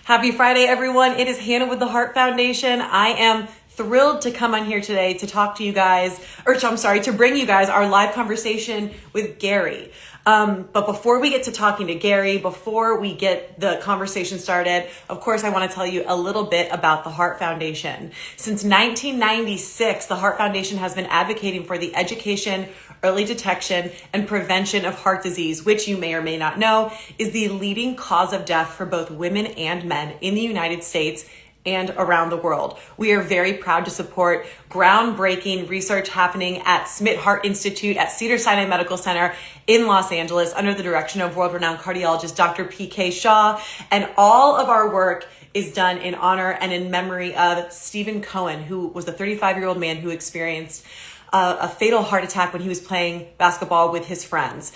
Happy Friday, everyone. It is Hannah with the Heart Foundation. I am thrilled to come on here today to talk to you guys, to bring you guys our live conversation with Gary. But before we get to talking to Gary, before we get the conversation started, of course, I want to tell you a little bit about the Heart Foundation. Since 1996, the Heart Foundation has been advocating for the education, early detection, and prevention of heart disease, which you may or may not know is the leading cause of death for both women and men in the United States and around the world. We are very proud to support groundbreaking research happening at Smith Heart Institute at Cedars-Sinai Medical Center in Los Angeles under the direction of world-renowned cardiologist Dr. P.K. Shaw. And all of our work is done in honor and in memory of Stephen Cohen, who was the 35-year-old man who experienced a fatal heart attack when he was playing basketball with his friends.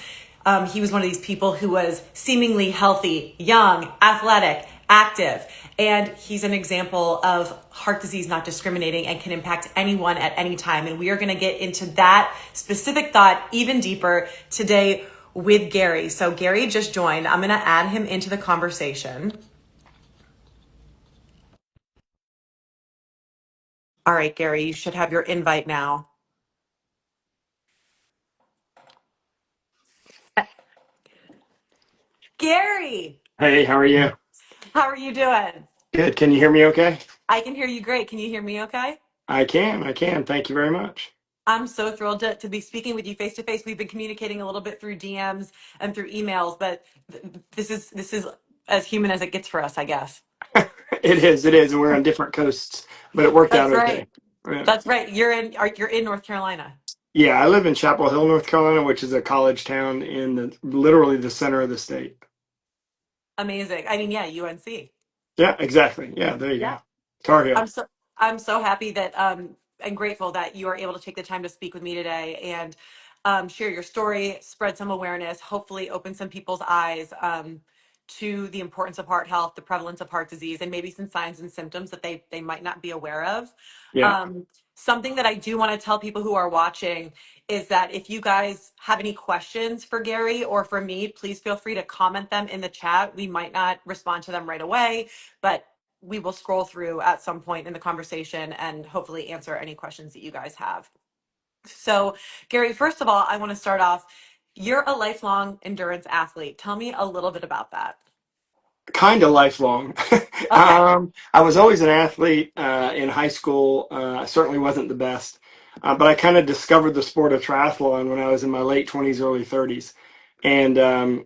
He was one of these people who was seemingly healthy, young, athletic, active, and he's an example of heart disease not discriminating and can impact anyone at any time. And we are going to get into that specific thought even deeper today with Gary. So Gary just joined. I'm going to add him into the conversation. All right, Gary, you should have your invite now. Gary, Hey, how are you? how are you doing? Good. Can you hear me okay? I can hear you great. Can you hear me okay? I can. Thank you very much. I'm so thrilled to be speaking with you face to face. We've been communicating a little bit through DMs and through emails, but this is as human as it gets for us, I guess. It is, and we're on different coasts, but it worked out That's right. okay. Yeah, That's right. You're in North Carolina. yeah, I live in Chapel Hill, North Carolina, which is a college town in literally the center of the state. Amazing. I mean, yeah, UNC. Yeah, exactly. Yeah, there you Yeah. go. Tar I'm Heel. so I'm so happy that and grateful that you are able to take the time to speak with me today and share your story, spread some awareness, hopefully open some people's eyes to the importance of heart health, the prevalence of heart disease, and maybe some signs and symptoms that they might not be aware of. Yeah. Something that I do want to tell people who are watching is that if you guys have any questions for Gary or for me, please feel free to comment them in the chat. We might not respond to them right away, but we will scroll through at some point in the conversation and hopefully answer any questions that you guys have. So, Gary, first of all, I want to start off. You're a lifelong endurance athlete. Tell me a little bit about that. Kind of lifelong. Okay. I was always an athlete in high school. I certainly wasn't the best, but I kind of discovered the sport of triathlon when I was in my late 20s, early 30s. And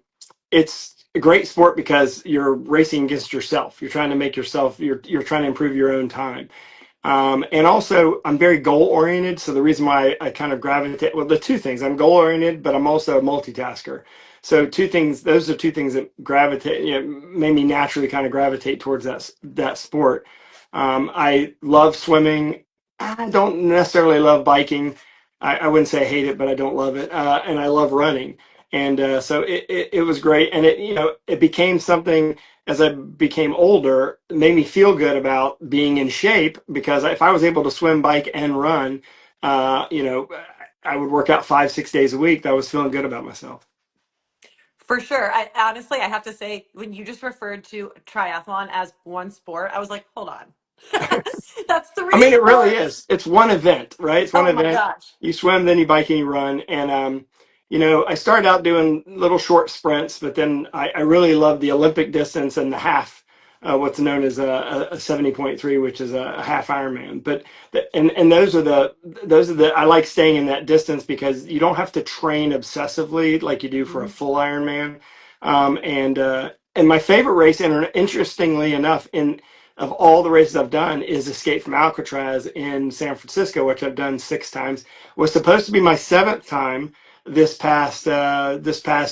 it's a great sport because you're racing against yourself. You're trying to make yourself, you're trying to improve your own time. And also, I'm very goal oriented. So the reason why I kind of gravitate, well, the two things, I'm goal oriented, but I'm also a multitasker. So two things, those are two things that gravitate, made me naturally kind of gravitate towards that sport. I love swimming. I don't necessarily love biking. I wouldn't say I hate it, but I don't love it. And I love running. And so it was great. And it became something as I became older, it made me feel good about being in shape because if I was able to swim, bike, and run, uh, you know, I would work out 5, 6 days a week. I was feeling good about myself. For sure. I honestly, I have to say, when you just referred to triathlon as one sport, I was like, hold on. That's I three mean, it really sports. is. It's one event, right? It's one Oh my event. gosh. You swim, then you bike and you run. And, I started out doing little short sprints, but then I really love the Olympic distance and the half, what's known as a 70.3, which is a half Ironman. But, and those are the, I like staying in that distance because you don't have to train obsessively like you do for a Mhm. full Ironman. And my favorite race, interestingly enough, of all the races I've done is Escape from Alcatraz in San Francisco, which I've done 6 times. Was supposed to be my seventh time this past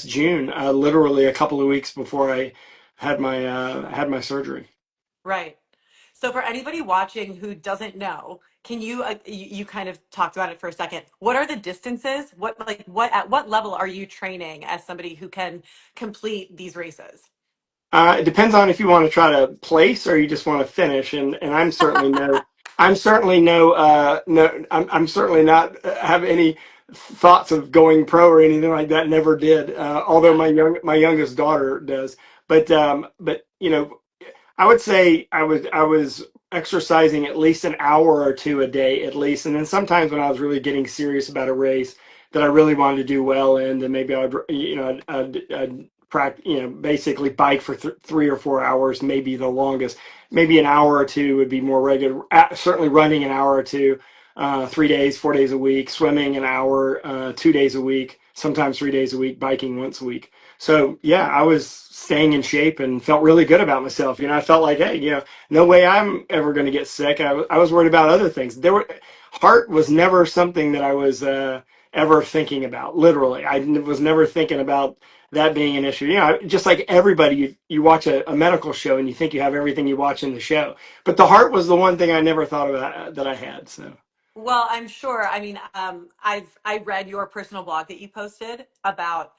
June, literally a couple of weeks before I had my surgery. Right. So for anybody watching who doesn't know, can you kind of talked about it for a second. What are the distances? At what level are you training as somebody who can complete these races? It depends on if you want to try to place or you just want to finish. And I'm certainly not have any thoughts of going pro or anything like that. Never did. Although Yeah. my youngest daughter does. But I would say I was exercising at least an hour or two a day at least, and then sometimes when I was really getting serious about a race that I really wanted to do well in, then maybe I'd I'd practice, basically bike for 3 or 4 hours, maybe the longest. Maybe an hour or two would be more regular. Certainly running an hour or two, 3 days, 4 days a week, swimming an hour, 2 days a week, sometimes 3 days a week, biking once a week. So yeah, I was staying in shape and felt really good about myself. I felt like, hey, no way I'm ever going to get sick. I was worried about other things. Heart was never something that I was ever thinking about. Literally, was never thinking about that being an issue. Just like everybody, you watch a medical show and you think you have everything you watch in the show, but the heart was the one thing I never thought about that I had. So Well, I'm sure. I mean, I read your personal blog that you posted about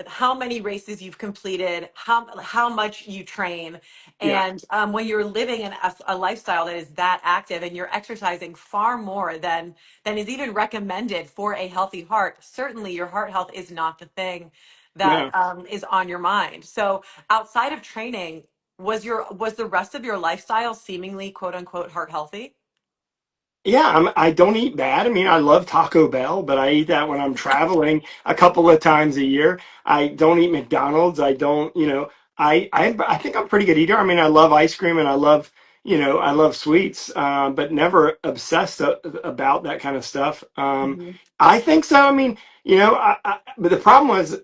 how many races you've completed, how much you train, yeah, and when you're living in a lifestyle that is that active and you're exercising far more than is even recommended for a healthy heart, certainly your heart health is not the thing that no. is on your mind. So outside of training, was the rest of your lifestyle seemingly quote unquote heart healthy? Yeah, I don't eat bad. I mean, I love Taco Bell, but I eat that when I'm traveling a couple of times a year. I don't eat McDonald's. I don't, I think I'm a pretty good eater. I mean, I love ice cream and I love sweets, but never obsessed about that kind of stuff. Mhm. I think so. I mean, but the problem was,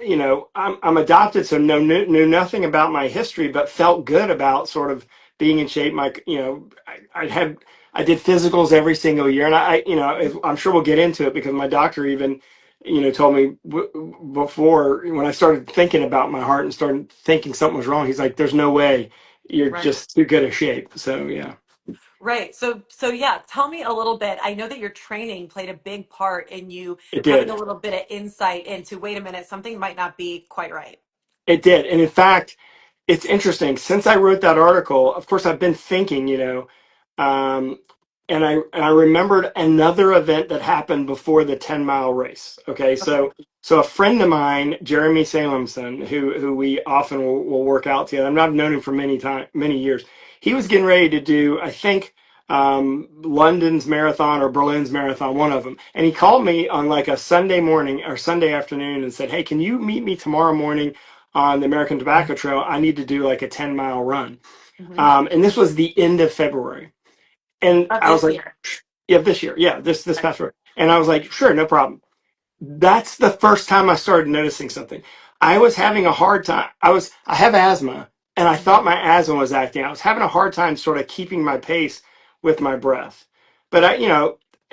I'm adopted, so knew nothing about my history, but felt good about sort of being in shape. I did physicals every single year, and I'm sure we'll get into it because my doctor even, told me before when I started thinking about my heart and started thinking something was wrong. He's like, "There's no way, you're Right. just too good a shape." So yeah, Right. So yeah, tell me a little bit. I know that your training played a big part in you it having did. a little bit of insight into, wait a minute, something might not be quite right. It did. And in fact, it's interesting. Since I wrote that article, of course, I've been thinking, um, and I remembered another event that happened before the 10-mile race. Okay, Okay. so a friend of mine, Jeremy Salemson, who we often will work out together. I've known him for many years. He was getting ready to do, I think, London's marathon or Berlin's marathon, one of them. And he called me on like a Sunday morning or Sunday afternoon and said, "Hey, can you meet me tomorrow morning on the American Tobacco Trail? I need to do like a 10-mile run." Hmm. And this was the end of February. And Of I was this like, year. yeah, this year. Yeah, this Right. past year. And I was like, sure, no problem. That's the first time I started noticing something. I was having a hard time. I have asthma, and I Hmm. thought my asthma was acting. I was having a hard time sort of keeping my pace with my breath. But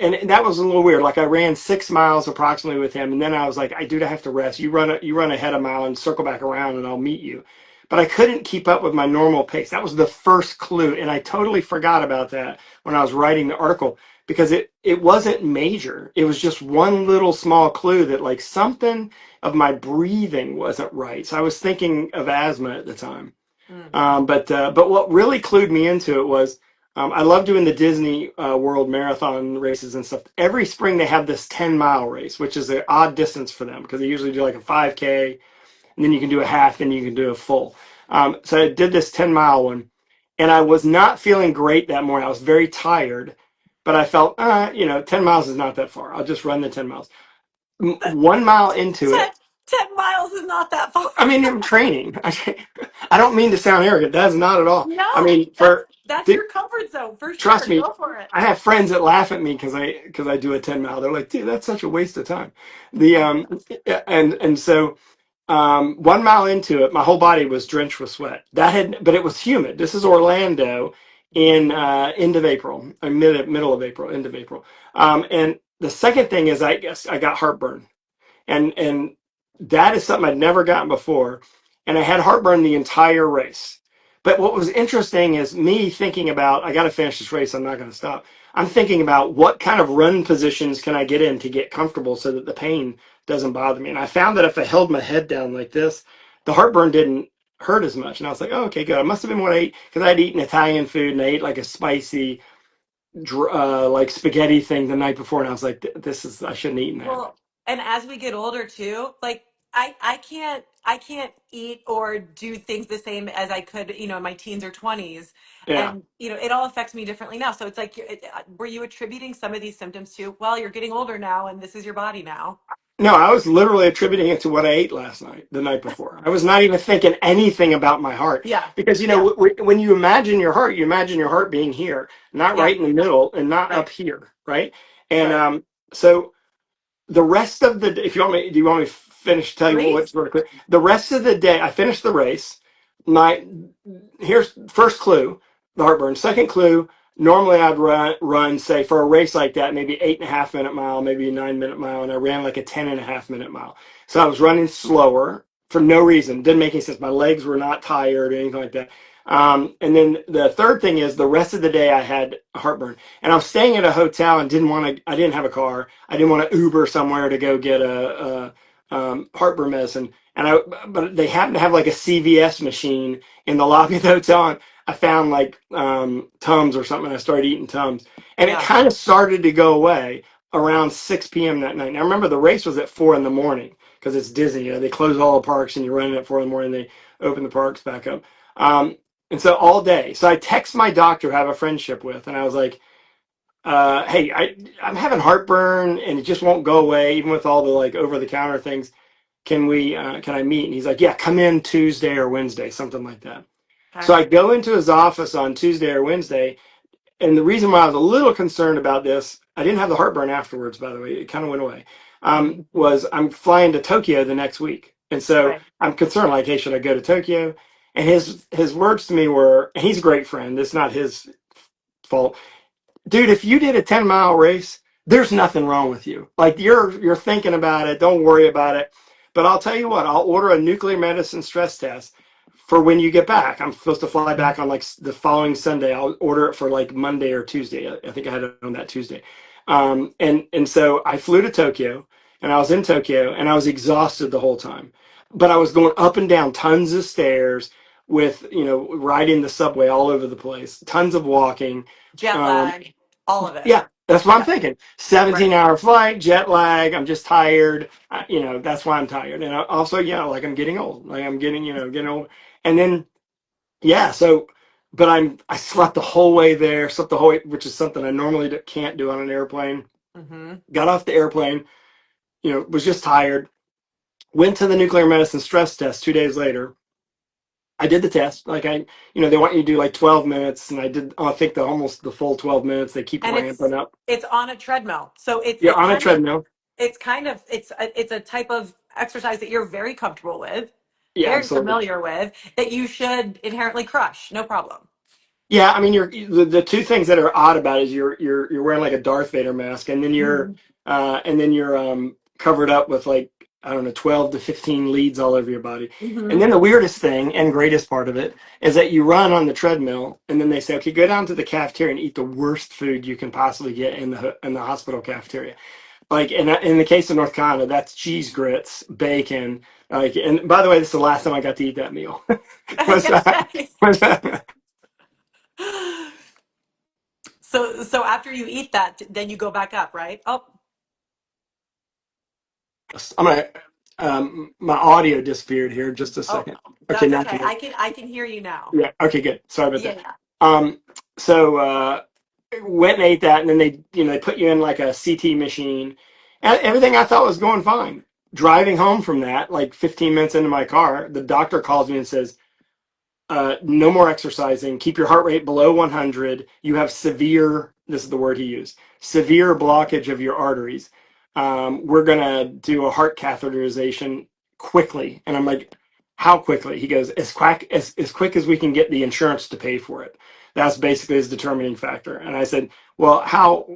and that was a little weird. Like I ran 6 miles approximately with him, and then I was like, I have to rest. You run ahead a mile and circle back around, and I'll meet you. But I couldn't keep up with my normal pace. That was the first clue, and I totally forgot about that when I was writing the article because it wasn't major. It was just one little small clue that like something of my breathing wasn't right. So I was thinking of asthma at the time. Mm. But what really clued me into it was I love doing the Disney World Marathon races and stuff. Every spring they have this 10-mile race, which is an odd distance for them because they usually do like a 5K, and then you can do a half, and you can do a full. So I did this 10-mile one, and I was not feeling great that morning. I was very tired, but I felt, 10 miles is not that far. I'll just run the 10 miles. 1 mile into ten, it, 10 miles is not that far. I mean, I'm training. I don't mean to sound arrogant. That's not at all. I No, mean, for that's your comfort zone for trust sure. me, Go for it. I have friends that laugh at me because I do a 10 mile. They're like, dude, that's such a waste of time. The and so 1 mile into it, my whole body was drenched with sweat. But it was humid. This is Orlando in end of April, middle of April, end of April. And the second thing is, I guess I got heartburn, and that is something I'd never gotten before, and I had heartburn the entire race. But what was interesting is me thinking about I got to finish this race. I'm not going to stop. I'm thinking about what kind of run positions can I get in to get comfortable so that the pain doesn't bother me. And I found that if I held my head down like this, the heartburn didn't hurt as much. And I was like, oh, okay, good. I must have been what I ate because I'd eaten Italian food and I ate like a spicy, like spaghetti thing the night before, and I was like, this is I shouldn't have eaten that. Well, and as we get older too, like I can't eat or do things the same as I could, in my teens or 20s. Yeah. And it all affects me differently now. So it's like, were you attributing some of these symptoms to, well, you're getting older now and this is your body now? No, I was literally attributing it to what I ate last night, the night before. I was not even thinking anything about my heart Yeah. because Yeah. when you imagine your heart, you imagine your heart being here, not Yeah. right in the middle and not up Right. here, right? And Right. so the rest of the if you want me, do you want me to finish? Tell you what's Please. really quick. The rest of the day, I finished the race. My here's first clue, the heartburn. Second clue, normally I'd run say for a race like that, maybe 8.5 minute mile, maybe a 9 minute mile, and I ran like a 10.5 minute mile. So I was running slower for no reason. Didn't make any sense. My legs were not tired or anything like that. And then the third thing is the rest of the day I had heartburn, and I was staying at a hotel and didn't want to. I didn't have a car. I didn't want to Uber somewhere to go get a heartburn medicine. But they happened to have like a CVS machine in the lobby of the hotel, and I found like Tums or something. I started eating Tums, and it Yeah. kind of started to go away around 6 p.m. that night. Now, I remember the race was at 4 in the morning because it's Disney. They close all the parks, and you're running at 4 in the morning. They open the parks back up. Um, and so all day. So I text my doctor who I have a friendship with, and I was like, hey, I'm having heartburn and it just won't go away, even with all the like over the counter things. Can I meet? And he's like, yeah, come in Tuesday or Wednesday, something like that. So Okay. I go into his office on Tuesday or Wednesday. And the reason why I was a little concerned about this, I didn't have the heartburn afterwards, by the way, it kind of went away, Mhm. was I'm flying to Tokyo the next week. And so Right. I'm concerned, like, hey, should I go to Tokyo? And his words to me were, and he's a great friend, it's not his fault, dude, if you did a 10-mile race, there's nothing wrong with you. Like you're thinking about it, don't worry about it. But I'll tell you what, I'll order a nuclear medicine stress test for when you get back. I'm supposed to fly back on like the following Sunday. I'll order it for like Monday or Tuesday. I think I had it on that Tuesday. And so I flew to Tokyo, and I was in Tokyo and I was exhausted the whole time. But I was going up and down tons of stairs with, riding the subway all over the place, tons of walking. Jet Um, lag, all of it. yeah, that's what I'm Yeah. thinking. Right. 17-hour flight, jet lag. I'm just tired. That's why I'm tired. And also, like I'm getting old. Like I'm getting old. And then, yeah. So, but I slept the whole way there. Slept the whole way, which is something I normally can't do on an airplane. Hmm. Got off the airplane. Was just tired. Went to the nuclear medicine stress test 2 days later. I did the test. Like they want you to do like 12 minutes, and I did. I think almost the full 12 minutes. They keep And ramping up. it's on a treadmill. So it's You're it's on a kind of treadmill. it's kind of it's a type of exercise that you're very comfortable with, Yeah, very absolutely. familiar with, that you should inherently crush, no problem. Yeah, I mean, the two things that are odd about it is you're wearing like a Darth Vader mask, and then Hmm. you're covered up with like I don't know 12 to 15 leads all over your body. And Hmm. then the weirdest thing and greatest part of it is that you run on the treadmill, and then they say, okay, go down to the cafeteria and eat the worst food you can possibly get in the hospital cafeteria. Like in the case of North Carolina, that's cheese grits, bacon. Like, and by the way, this is the last time I got to eat that meal. was that, Okay. was that So after you eat that, then you go back up, right? Oh, I'm gonna. My audio disappeared here. Just a oh, second. Okay, that's now I okay. can hear. I can hear you now. Yeah. Okay, good. Sorry about Yeah, that. yeah. Um. So went and ate that, and then they put you in like a CT machine, and everything I thought was going fine. Driving home from that, like 15 minutes into my car, the doctor calls me and says, no more exercising. Keep your heart rate below 100. You have severe, this is the word he used, severe blockage of your arteries. We're going to do a heart catheterization quickly. And I'm like, how quickly? He goes, as quick as we can get the insurance to pay for it. That's basically his determining factor. And I said, well, how,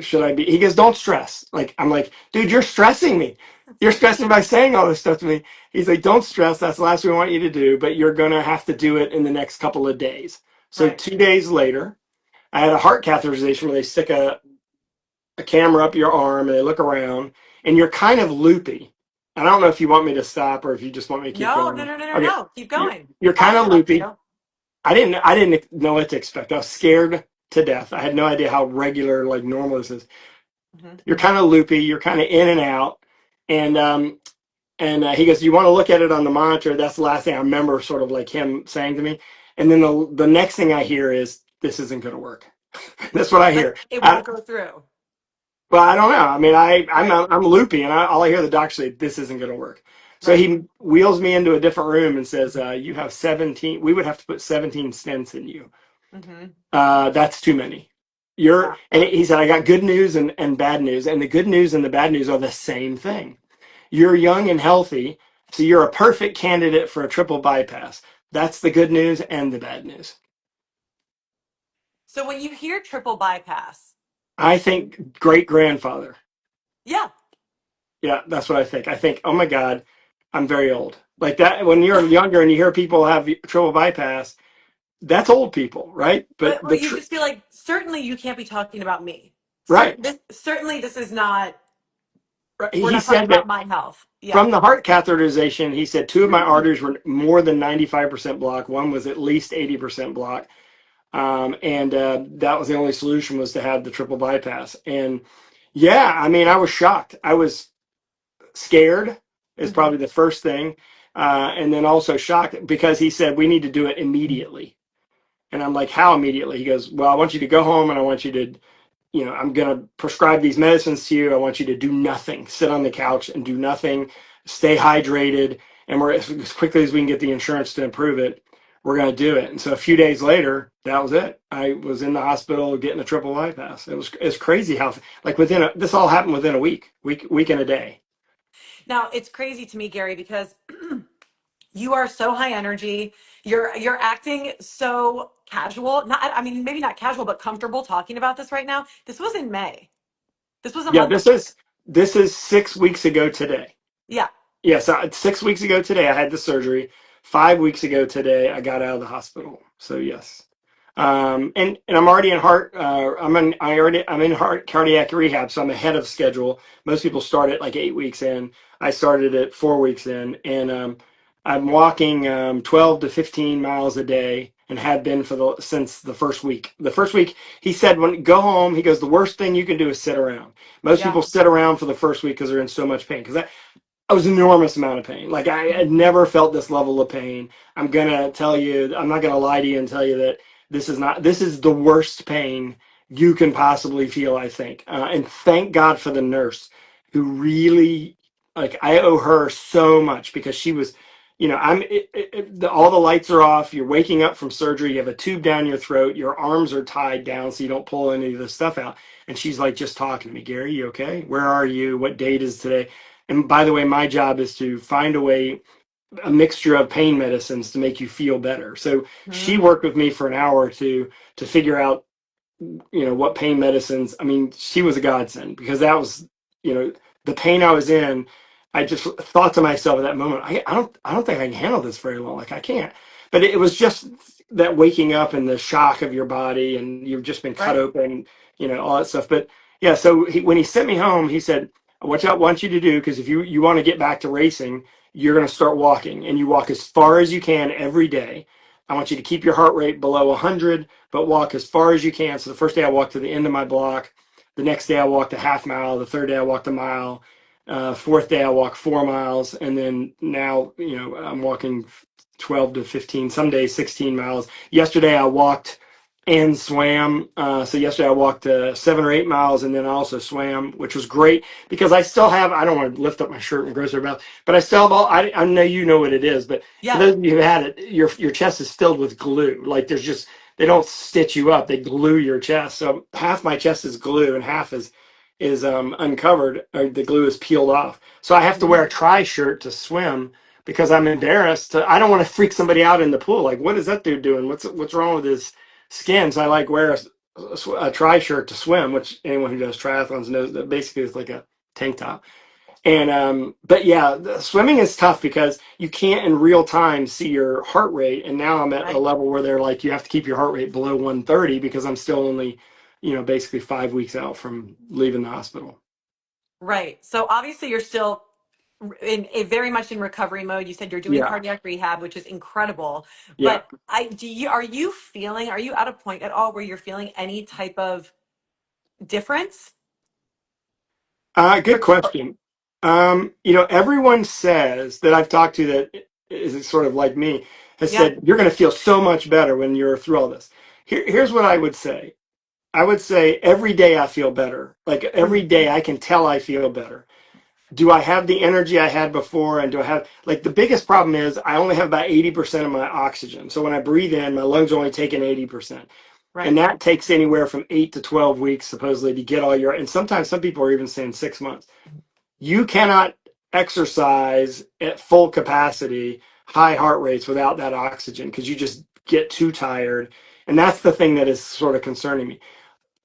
should I be? He goes, don't stress. Like, I'm like, dude, you're stressing me. You're stressing by saying all this stuff to me. He's like, don't stress. That's the last we want you to do, but you're going to have to do it in the next couple of days. So Right. 2 days later, I had a heart catheterization where they stick a camera up your arm and they look around, and you're kind of loopy. I don't know if you want me to stop or if you just want me to keep No, no, going. no, no, no, Okay. no. Keep You're, going. you're kind Fire of it up, loopy. Theo. I didn't know what to expect. I was scared to death. I had no idea how regular, like normal this is. Hmm. You're kind of loopy, you're kind of in and out. And And he goes, "You want to look at it on the monitor?" That's the last thing I remember, sort of like him saying to me. And then the next thing I hear is, "This isn't going to work." That's what I Like hear. it won't go through. Well, I don't know. I mean, Right. I'm loopy, and all I hear the doctor say, "This isn't going to work." So Right. he wheels me into a different room and says, "You have 17. We would have to put 17 stents in you. Mm-hmm. That's too many." You're Yeah. and he said, "I got good news and bad news, and the good news and the bad news are the same thing. You're young and healthy, so you're a perfect candidate for a triple bypass. That's the good news and the bad news." So when you hear triple bypass, I think great grandfather. yeah. Yeah, that's what I think. I think, oh my God, I'm very old. Like that, when you're younger and you hear people have triple bypass, that's old people, right? But But you just feel like certainly you can't be talking about me. right, Certainly this is not. right. We're He not talking said about that my health. Yeah. from the heart catheterization, he said two of my arteries were more than 95% blocked. One was at least 80% blocked. And that was the only solution was to have the triple bypass. And yeah, I mean, I was shocked. I was scared is Hmm. probably the first thing. And then also shocked because he said, we need to do it immediately. And I'm like, how immediately? He goes, well, I want you to go home and I want you to, I'm going to prescribe these medicines to you. I want you to do nothing, sit on the couch and do nothing, stay hydrated. And we're as quickly as we can get the insurance to improve it, we're going to do it. And so a few days later, that was it. I was in the hospital getting a triple bypass. It's crazy how like this all happened within a week and a day. Now it's crazy to me, Gary, because you are so high energy. You're acting so casual. Not, I mean, maybe not casual, but comfortable talking about this right now. This was in May. This was a Yeah, month ago. this is 6 weeks ago today. Yeah. Yes, 6 weeks ago today I had the surgery. 5 weeks ago today I got out of the hospital. So yes, and I'm already in heart. I'm in heart cardiac rehab, so I'm ahead of schedule. Most people start it like 8 weeks in. I started it 4 weeks in, and I'm walking 12 to 15 miles a day, and have been since the first week. The first week he said, when go home, he goes, the worst thing you can do is sit around. Most Yeah. people sit around for the first week because they're in so much pain. Because I was an enormous amount of pain. Like I had never felt this level of pain. I'm gonna tell you, I'm not gonna lie to you and tell you that this is the worst pain you can possibly feel, I think. And thank God for the nurse who really, like, I owe her so much because she was, all the lights are off. You're waking up from surgery. You have a tube down your throat. Your arms are tied down so you don't pull any of the stuff out. And she's like, just talking to me, Gary, you okay? Where are you? What date is today? And by the way, my job is to find a way, a mixture of pain medicines to make you feel better. So she Mhm. worked with me for an hour or two to figure out, what pain medicines. I mean, she was a godsend because that was, you know, the pain I was in. I just thought to myself at that moment, I don't think I can handle this very long. Like I can't. But it was just that waking up and the shock of your body, and you've just been cut Right. open, all that stuff. But yeah, so when he sent me home, he said, "What I want you to do, because if you want to get back to racing, you're going to start walking, and you walk as far as you can every day. I want you to keep your heart rate below 100, but walk as far as you can." So the first day I walked to the end of my block. The next day I walked a half mile. The third day I walked a mile. Fourth day I walked 4 miles, and then now I'm walking 12 to 15, some days 16 miles. Yesterday I walked and swam. So yesterday I walked 7 or 8 miles, and then I also swam, which was great because I still have. I don't want to lift up my shirt and gross about, but I still have all. I know you know what it is, but for Yeah. those of you who had it, your chest is filled with glue. Like there's just they don't stitch you up; they glue your chest. So half my chest is glue, and half is uncovered, or the glue is peeled off. So I have to wear Mhm. a tri shirt to swim because I'm embarrassed. I don't want to freak somebody out in the pool. Like, what is that dude doing? What's wrong with his skin? So I like wear a tri shirt to swim, which anyone who does triathlons knows that basically it's like a tank top. And but yeah, swimming is tough because you can't in real time see your heart rate. And now I'm at a Right. level where they're like, you have to keep your heart rate below 130 because I'm still only, basically 5 weeks out from leaving the hospital. Right. So obviously you're still in a very much in recovery mode. You said you're doing Yeah, cardiac rehab, which is incredible. yeah. But are you at a point at all where you're feeling any type of difference? Good For, question. Everyone says that I've talked to that is sort of like me has Yeah. said you're going to feel so much better when you're through all this. Here's what I would say. I would say every day I feel better. Like every Mm, day I can tell I feel better. Do I have the energy I had before? And do I have, like, the biggest problem is I only have about 80% of my oxygen. So when I breathe in, my lungs are only taking 80%. And right. that takes anywhere from 8 to 12 weeks, supposedly, to get all your, and sometimes some people are even saying 6 months. You cannot exercise at full capacity, high heart rates without that oxygen because you just get too tired. And that's the thing that is sort of concerning me.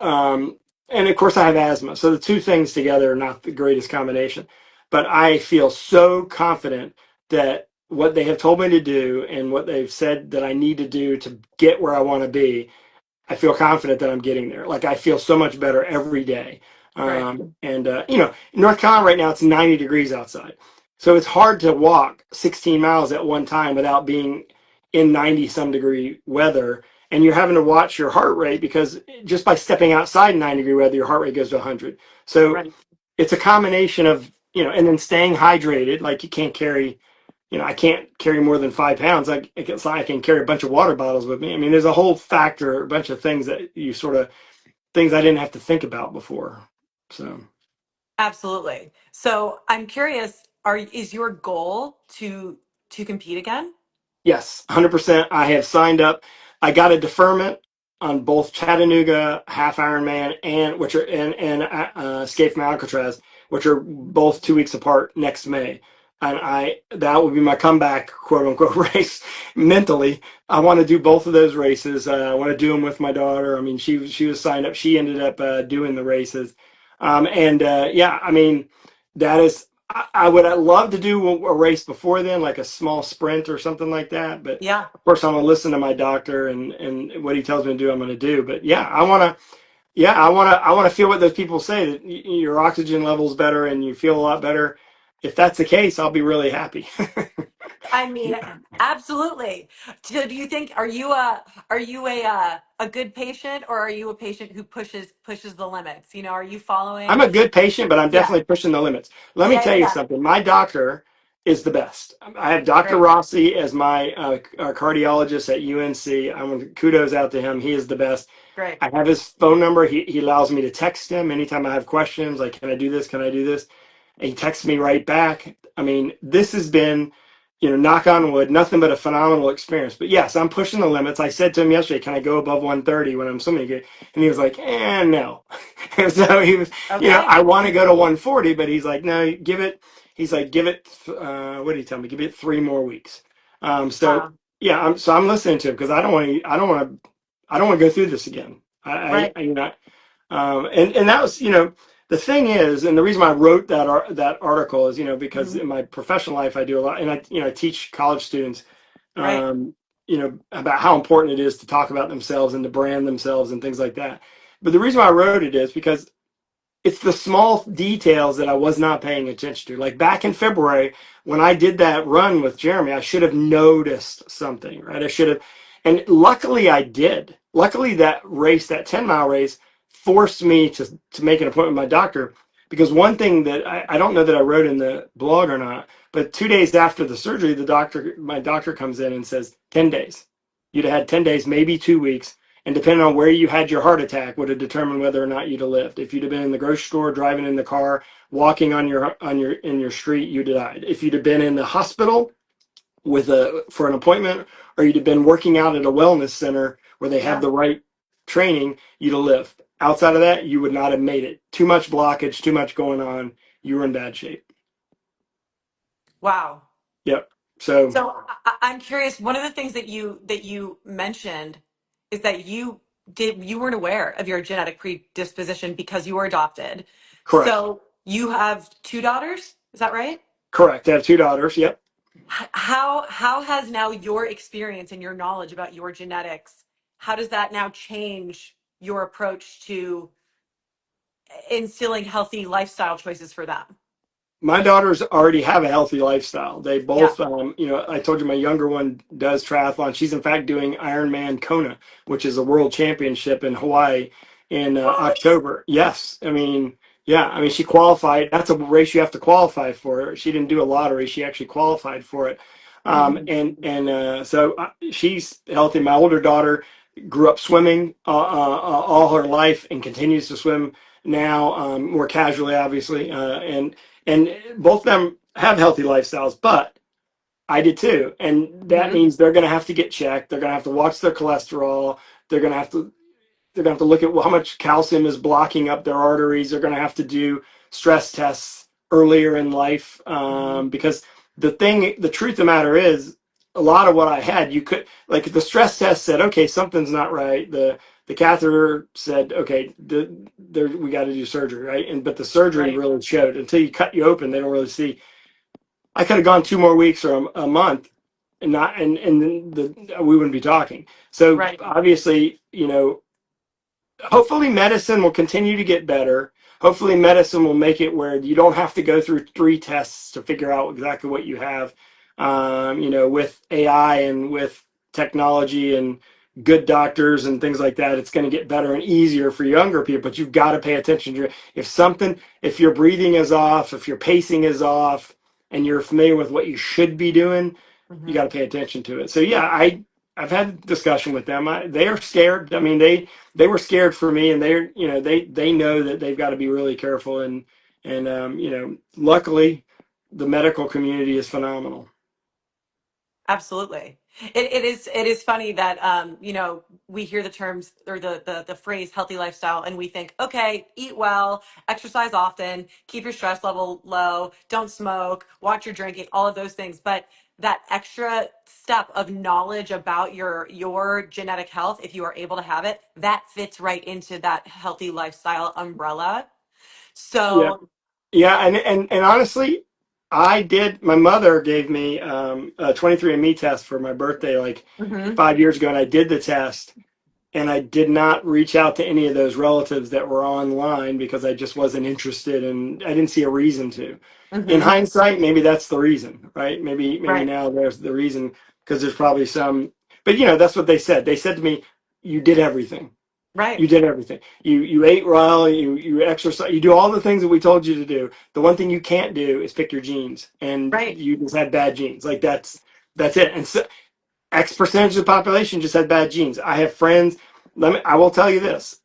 Um, and of course, I have asthma. So the two things together are not the greatest combination. But I feel so confident that what they have told me to do and what they've said that I need to do to get where I want to be, I feel confident that I'm getting there. Like I feel so much better every day. Right. In North Carolina right now, it's 90 degrees outside. So it's hard to walk 16 miles at one time without being in 90 some degree weather. And you're having to watch your heart rate because just by stepping outside in 90-degree weather, your heart rate goes to 100. So Right. it's a combination of, and then staying hydrated. Like you can't carry, I can't carry more than 5 pounds. It's not like I can carry a bunch of water bottles with me. I mean, there's a whole factor, a bunch of things that you sort of, things I didn't have to think about before. So. Absolutely. So I'm curious, is your goal to compete again? Yes, 100%. I have signed up. I got a deferment on both Chattanooga Half Ironman and which are and Escape from Alcatraz, which are both 2 weeks apart next May. And that will be my comeback, quote unquote, race. Mentally, I want to do both of those races. I want to do them with my daughter. I mean, she was signed up. She ended up doing the races, and yeah, I mean, that is I would love to do a race before then, like a small sprint or something like that. But Yeah. of course, I'm gonna listen to my doctor and what he tells me to do. I'm gonna do. But yeah, I want to feel what those people say that your oxygen level's better and you feel a lot better. If that's the case, I'll be really happy. I mean, absolutely. So do you think are you a good patient, or are you a patient who pushes the limits? Are you I'm following? a good patient, but I'm Yeah. definitely pushing the limits. Let me Yeah, tell yeah, you yeah. something. My doctor is the best. I have Dr. Great. Rossi as my cardiologist at UNC. Kudos out to him. He is the best. Great. I have his phone number. He allows me to text him anytime I have questions, like, can I do this? Can I do this? And he texts me right back. I mean, this has been, knock on wood, nothing but a phenomenal experience. But yes, I'm pushing the limits. I said to him yesterday, can I go above 130 when I'm swimming again? And he was like, no. And so he was, Okay. I want to go to 140, but he's like, no, give it, what did he tell me? Give it 3 more weeks. So Wow. yeah, I'm listening to him because I don't want to go through this again. Right. And that was, the thing is, and the reason why I wrote that article is, because Hmm. in my professional life I do a lot, and I teach college students, Right. um, about how important it is to talk about themselves and to brand themselves and things like that. But the reason why I wrote it is because it's the small details that I was not paying attention to. Like back in February, when I did that run with Jeremy, I should have noticed something, right? I should have, and luckily I did. Luckily that race, that 10-mile race, forced me to make an appointment with my doctor because one thing that I don't know that I wrote in the blog or not, but 2 days after the surgery, my doctor comes in and says 10 days. You'd have had 10 days, maybe 2 weeks, and depending on where you had your heart attack would have determined whether or not you'd have lived. If you'd have been in the grocery store, driving in the car, walking in your street, you'd have died. If you'd have been in the hospital for an appointment, or you'd have been working out at a wellness center where they have Yeah. the right training, you'd have lived. Outside of that, you would not have made it. Too much blockage, too much going on. You were in bad shape. Wow. Yep. So So I'm curious. One of the things that you mentioned is that you weren't aware of your genetic predisposition because you were adopted. correct. So you have two daughters. Is that right? Correct. I have two daughters. Yep. How has now your experience and your knowledge about your genetics, how does that now change your approach to instilling healthy lifestyle choices for them? My daughters already have a healthy lifestyle. They Yeah. both, I told you my younger one does triathlon. She's in fact doing Ironman Kona, which is a world championship in Hawaii in What? October. Yes, I mean, Yeah, I mean, she qualified. That's a race you have to qualify for. She didn't do a lottery. She actually qualified for it. Mhm. So she's healthy. My older daughter grew up swimming all her life and continues to swim now, more casually, obviously. And both of them have healthy lifestyles, but I did too. And that Mhm. means they're going to have to get checked. They're going to have to watch their cholesterol. They're going to have to they're going to have to look at how much calcium is blocking up their arteries. They're going to have to do stress tests earlier in life, Mhm. because the truth of the matter is, a lot of what I had, you could, like, the stress test said, okay, something's not right. The catheter said, okay, we got to do surgery, right? But the surgery Right. really showed, until you cut you open, they don't really see. I could have gone 2 more weeks or a month, and not, and we wouldn't be talking. So Right. obviously, hopefully medicine will continue to get better. Hopefully medicine will make it where you don't have to go through 3 tests to figure out exactly what you have. With AI and with technology and good doctors and things like that, it's going to get better and easier for younger people. But you've got to pay attention to it. If your breathing is off, if your pacing is off, and you're familiar with what you should be doing, you got Mhm. to pay attention to it. So yeah, I've had a discussion with them. They are scared. I mean, they were scared for me, and they know that they've got to be really careful, and luckily the medical community is phenomenal. Absolutely. It is funny that we hear the terms or the phrase healthy lifestyle and we think, okay, eat well, exercise often, keep your stress level low, don't smoke, watch your drinking, all of those things. But that extra step of knowledge about your genetic health, if you are able to have it, that fits right into that healthy lifestyle umbrella. Yeah, So, yeah, and honestly, I did. My mother gave me a 23andMe test for my birthday like mhm, 5 years ago, and I did the test, and I did not reach out to any of those relatives that were online because I just wasn't interested, and I didn't see a reason to. In mhm, hindsight, maybe that's the reason, right? Maybe right, now there's the reason, because there's probably some, but that's what they said. They said to me, "You did everything. right, You did everything. You ate well. You exercise. You do all the things that we told you to do. The one thing you can't do is pick your genes, and right. you just had bad genes. Like that's it. And so, X percentage of the population just had bad genes. I have friends. I will tell you this: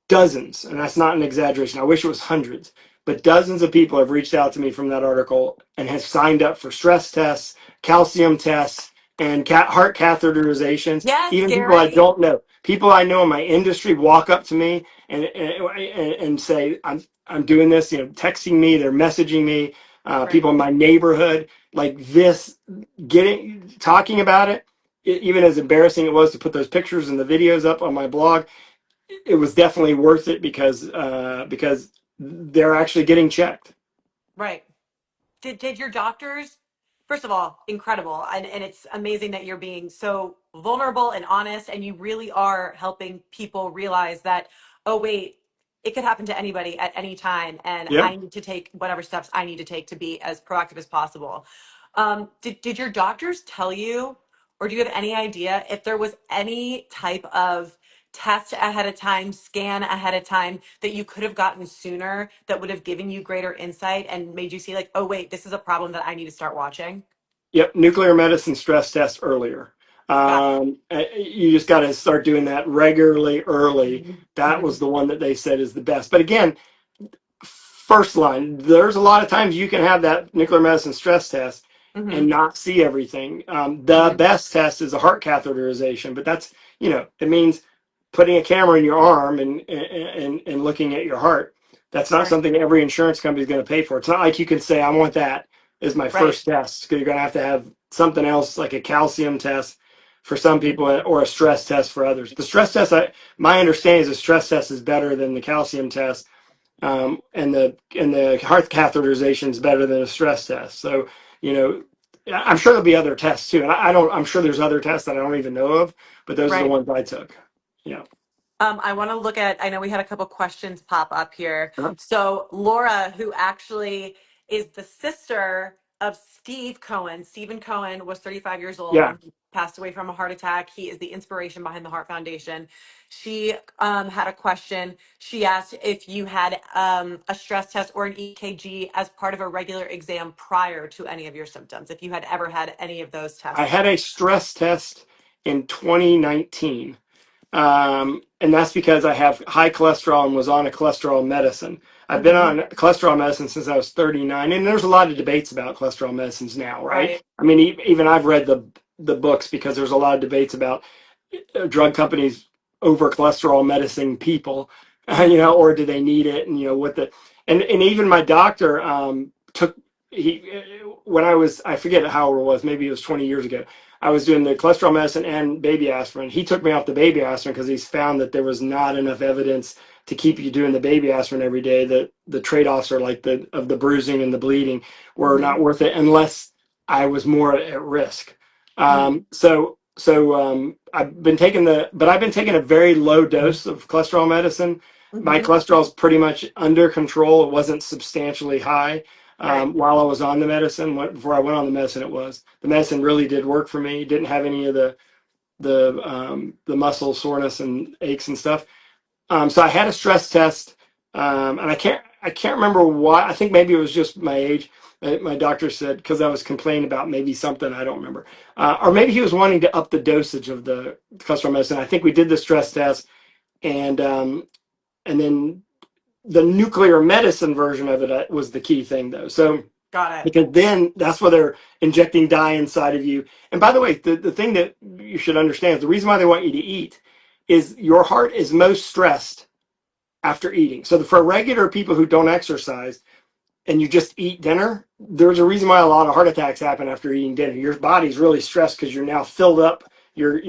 dozens, and that's not an exaggeration. I wish it was hundreds, but dozens of people have reached out to me from that article and have signed up for stress tests, calcium tests, and heart catheterizations. Yes, Even people I Gary. don't know, people I know in my industry, walk up to me and say, I'm doing this." Texting me, they're messaging me. Right. People in my neighborhood, like this, talking about it. Even as embarrassing it was to put those pictures and the videos up on my blog, it was definitely worth it, because they're actually getting checked. Right. Did your doctors, first of all, incredible. And it's amazing that you're being so vulnerable and honest and you really are helping people realize that, oh, wait, it could happen to anybody at any time. And Yeah. I need to take whatever steps I need to take to be as proactive as possible. Did your doctors tell you, or do you have any idea if there was any type of test ahead of time, scan ahead of time that you could have gotten sooner that would have given you greater insight and made you see like, oh wait, this is a problem that I need to start watching? Yep. Nuclear medicine stress test earlier. Got You just got to start doing that regularly early. it. That Hmm. was the one that they said is the best. But again, first line, there's a lot of times you can have that nuclear medicine stress test Hmm. and not see everything. The Hmm. best test is a heart catheterization, but it means putting a camera in your arm and looking at your heart. That's not Right. something every insurance company is going to pay for. It's not like you can say, I want that as my Right. first test, because you're going to have something else like a calcium test for some people, Mhm. or a stress test for others. The stress test, my understanding is the stress test is better than the calcium test, and the heart catheterization is better than a stress test. So, you know, I'm sure there'll be other tests too, and I don't. I'm sure there's other tests that I don't even know of, but those are the Right. ones I took. Yeah. I want to look at, I know we had a couple questions pop up here. Uh-huh. So Laura, who actually is the sister of Steve Cohen, Stephen Cohen was 35 years Yeah. old. passed away from a heart attack. He is the inspiration behind the Heart Foundation. She had a question. She asked if you had a stress test or an EKG as part of a regular exam prior to any of your symptoms, if you had ever had any of those I tests had a done. stress test in 2019. And that's because I have high cholesterol and was on a cholesterol medicine. I've been Hmm. on cholesterol medicine since I was 39, and there's a lot of debates about cholesterol medicines now, right? Right. I mean, even I've read the books because there's a lot of debates about drug companies over cholesterol medicine people, Hmm. or do they need it, and what the and even my doctor took he when I forget how old it was, maybe it was 20 years ago. I was doing the cholesterol medicine and baby aspirin. He took me off the baby aspirin because he's found that there was not enough evidence to keep you doing the baby aspirin every day. That the trade-offs are like the bruising and the bleeding were Hmm. not worth it unless I was more at risk. Hmm. I've been taking a very low dose of cholesterol medicine. My Hmm. cholesterol is pretty much under control. It wasn't substantially high Right. while I was on the medicine. Before I went on the medicine, the medicine really did work for me. Didn't have any of the muscle soreness and aches and stuff. So I had a stress test, and I can't remember why. I think maybe it was just my age. My doctor said because I was complaining about maybe something I don't remember, or maybe he was wanting to up the dosage of the cholesterol medicine. I think we did the stress test, and then the nuclear medicine version of it was the key thing though. So Got it. because then that's where they're injecting dye inside of you. And by the way, the thing that you should understand is the reason why they want you to eat is your heart is most stressed after eating. So for regular people who don't exercise and you just eat dinner, there's a reason why a lot of heart attacks happen after eating dinner. Your body's really stressed because you're now filled up, your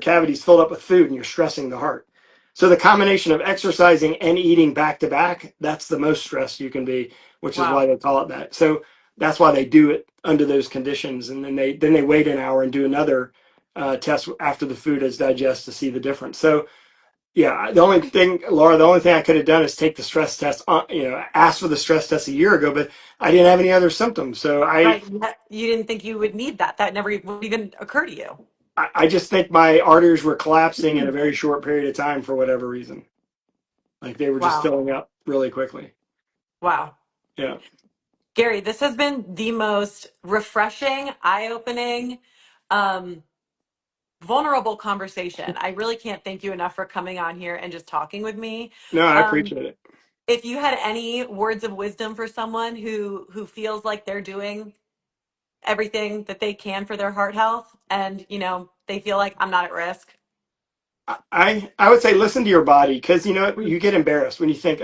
cavities filled up with food, and you're stressing the heart. So the combination of exercising and eating back to back, that's the most stressed you can be, which is why Wow. they call it that. So that's why they do it under those conditions, and then they wait an hour and do another test after the food is digested to see the difference. So yeah, the only thing, Laura, the only thing I could have done is take the stress test, ask for the stress test a year ago, but I didn't have any other symptoms. So Right. You didn't think you would need that. That never would even occur to you. I just think my arteries were collapsing in a very short period of time for whatever reason. Like they were just Wow. filling up really quickly. Wow. Yeah. Gary, this has been the most refreshing, eye-opening, um, vulnerable conversation. I really can't thank you enough for coming on here and just talking with me. No, I Um, appreciate it. if you had any words of wisdom for someone who feels like they're doing everything that they can for their heart health and they feel like I'm not at risk. I would say listen to your body because Mm. you get embarrassed when you think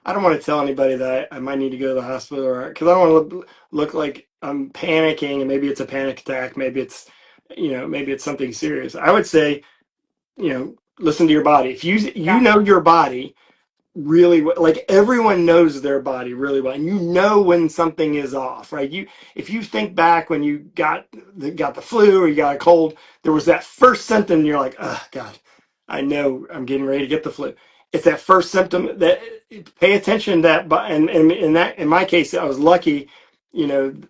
I don't want to tell anybody that I might need to go to the hospital or because I don't want to look like I'm panicking and maybe it's a panic attack, maybe it's something serious. I would say listen to your body. If you Yeah. know your body really like everyone knows their body really well and you know when something is off, right? If you think back when you got the flu or you got a cold, there was that first symptom and you're like, oh god, I know I'm getting ready to get the flu. It's that first symptom that pay attention to that. But and in that in my case I was lucky,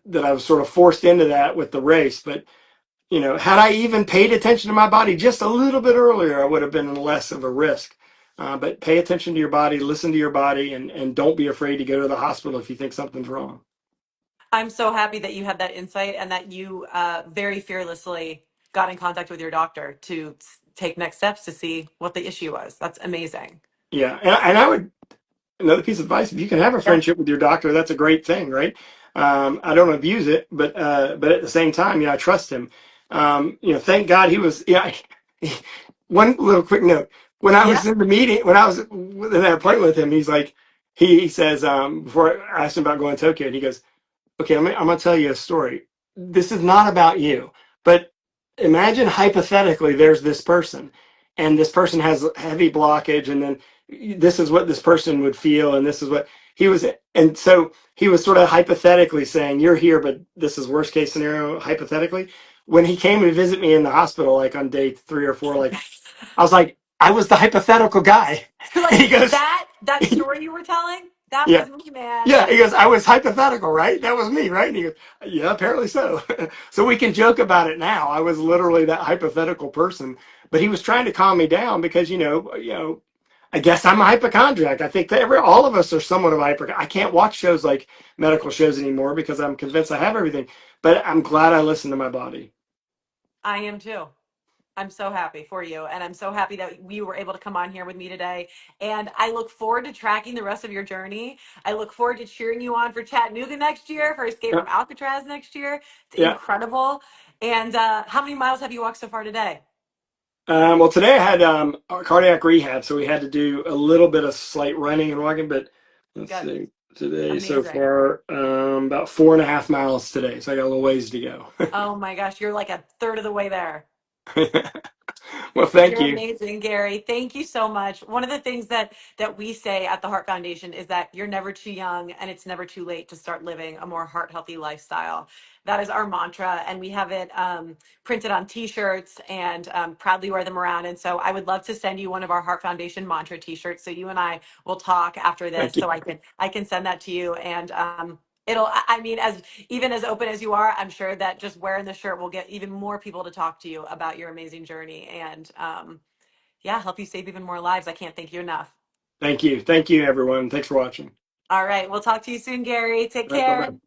that I was sort of forced into that with the race. But had I even paid attention to my body just a little bit earlier, I would have been less of a risk. But pay attention to your body, listen to your body, and don't be afraid to go to the hospital if you think something's wrong. I'm so happy that you had that insight and that you very fearlessly got in contact with your doctor to take next steps to see what the issue was. That's amazing. Yeah, and I would another piece of advice: if you can have a Yeah. friendship with your doctor, that's a great thing, right? I don't abuse it, but at the same time, I trust him. Thank God he was. Yeah. One little quick note: when I Yeah. was in the meeting, when I was in that appointment with him, he's like, he says before I asked him about going to Tokyo, and he goes, okay, I'm going to tell you a story. This is not about you, but imagine hypothetically there's this person, and this person has heavy blockage, and then this is what this person would feel, and this is what he was. And so he was sort of hypothetically saying, you're here, but this is worst case scenario, hypothetically. When he came to visit me in the hospital, like on day 3 or 4, like, I was like, I was the hypothetical guy. And Like he goes, that story you were telling? That Yeah. was me, man. Yeah, he goes, I was hypothetical, right? That was me, right? And he goes, yeah, apparently so. So we can joke about it now. I was literally that hypothetical person, but he was trying to calm me down because, I guess I'm a hypochondriac. I think that all of us are somewhat of a hypochondriac. I can't watch shows like medical shows anymore because I'm convinced I have everything, but I'm glad I listened to my body. I am too. I'm so happy for you. And I'm so happy that we were able to come on here with me today. And I look forward to tracking the rest of your journey. I look forward to cheering you on for Chattanooga next year, for Escape Yeah. from Alcatraz next year. It's Yeah. incredible. And how many miles have you walked so far today? Well, today I had cardiac rehab, so we had to do a little bit of slight running and walking. But let's Good. see, today so Amazing. far about 4.5 miles today, so I got a little ways to go. Oh my gosh, you're like a third of the way there. Well, thank You're you, amazing, Gary. Thank you so much. One of the things that we say at the Heart Foundation is that you're never too young and it's never too late to start living a more heart healthy lifestyle. That is our mantra, and we have it printed on T-shirts and proudly wear them around. And so, I would love to send you one of our Heart Foundation mantra T-shirts. So you and I will talk after this, thank you, so I can send that to you. And it'll. I mean, as even as open as you are, I'm sure that just wearing the shirt will get even more people to talk to you about your amazing journey and yeah, help you save even more lives. I can't thank you enough. thank you, everyone. Thanks for watching. All right, we'll talk to you soon, Gary. Take All right, bye bye. care.